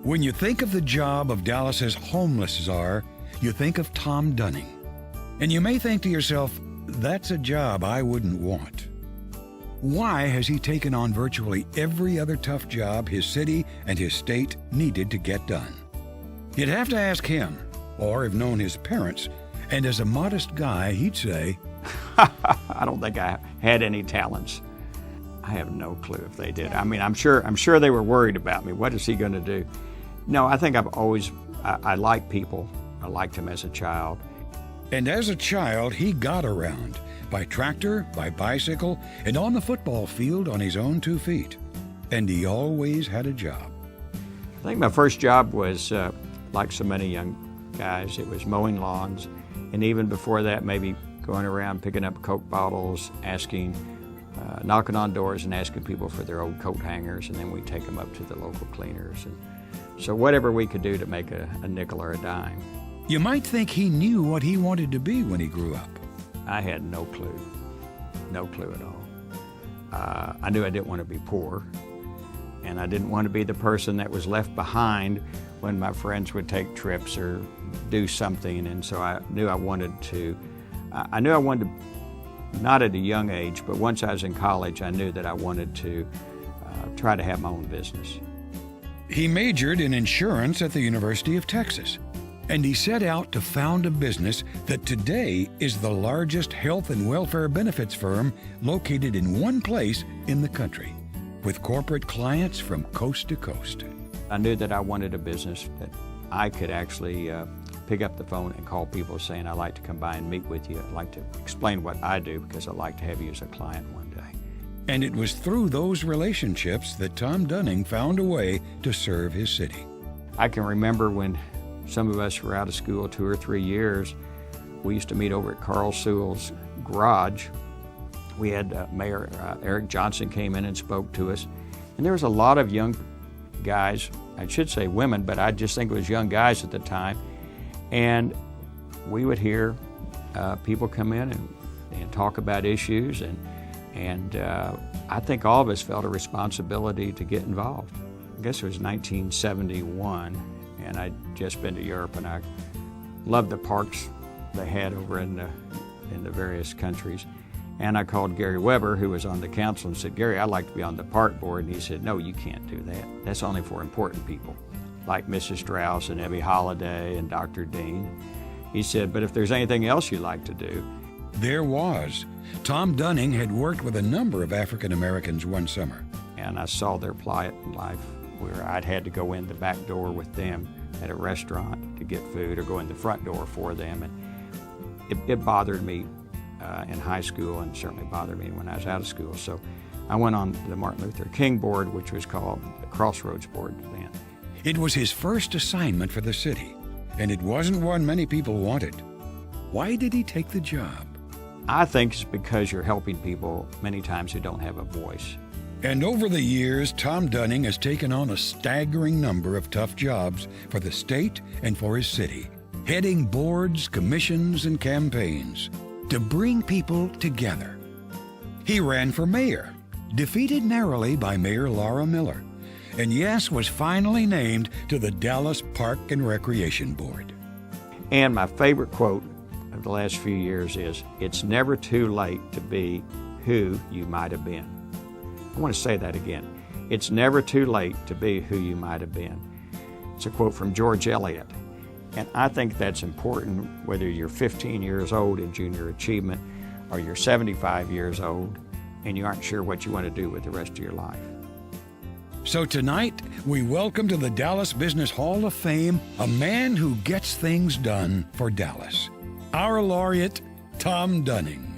When you think of the job of Dallas's homeless czar, you think of Tom Dunning. And you may think to yourself, that's a job I wouldn't want. Why has he taken on virtually every other tough job his city and his state needed to get done? You'd have to ask him, or have known his parents, and as a modest guy, he'd say, I don't think I had any talents. I have no clue if they did. I mean, I'm sure they were worried about me. What is he going to do? No, I think I like people. I liked him as a child. And as a child, he got around, by tractor, by bicycle, and on the football field on his own 2 feet. And he always had a job. I think my first job was, like so many young guys, it was mowing lawns. And even before that, maybe going around picking up Coke bottles, knocking on doors and asking people for their old coat hangers, and then we'd take them up to the local cleaners. And so whatever we could do to make a nickel or a dime. You might think he knew what he wanted to be when he grew up. I had no clue at all. I knew I didn't want to be poor, and I didn't want to be the person that was left behind when my friends would take trips or do something. And so I knew I wanted to, not at a young age, but once I was in college, I knew that I wanted to try to have my own business. He majored in insurance at the University of Texas, and he set out to found a business that today is the largest health and welfare benefits firm located in one place in the country, with corporate clients from coast to coast. I knew that I wanted a business that I could actually pick up the phone and call people saying, I'd like to come by and meet with you. I'd like to explain what I do because I'd like to have you as a client one day. And it was through those relationships that Tom Dunning found a way to serve his city. I can remember when some of us were out of school 2 or 3 years, we used to meet over at Carl Sewell's garage. We had Mayor Eric Johnson came in and spoke to us. And there was a lot of young guys, I should say women, but I just think it was young guys at the time. And we would hear people come in and talk about issues, and I think all of us felt a responsibility to get involved. I guess it was 1971, and I'd just been to Europe, and I loved the parks they had over in the various countries. And I called Gary Weber, who was on the council, and said, Gary, I'd like to be on the park board. And he said, no, you can't do that. That's only for important people, like Mrs. Strauss and Evie Holiday and Dr. Dean. He said, but if there's anything else you'd like to do. There was. Tom Dunning had worked with a number of African Americans one summer. And I saw their plight in life, where I'd had to go in the back door with them at a restaurant to get food, or go in the front door for them. And it bothered me in high school, and certainly bothered me when I was out of school. So I went on the Martin Luther King board, which was called the Crossroads Board then. It was his first assignment for the city, and it wasn't one many people wanted. Why did he take the job? I think it's because you're helping people many times who don't have a voice. And over the years, Tom Dunning has taken on a staggering number of tough jobs for the state and for his city, heading boards, commissions, and campaigns to bring people together. He ran for mayor, defeated narrowly by Mayor Laura Miller, and yes, was finally named to the Dallas Park and Recreation Board. And my favorite quote of the last few years is, it's never too late to be who you might have been. I want to say that again. It's never too late to be who you might have been. It's a quote from George Eliot. And I think that's important, whether you're 15 years old in junior achievement or you're 75 years old and you aren't sure what you want to do with the rest of your life. So tonight, we welcome to the Dallas Business Hall of Fame a man who gets things done for Dallas. Our laureate, Tom Dunning.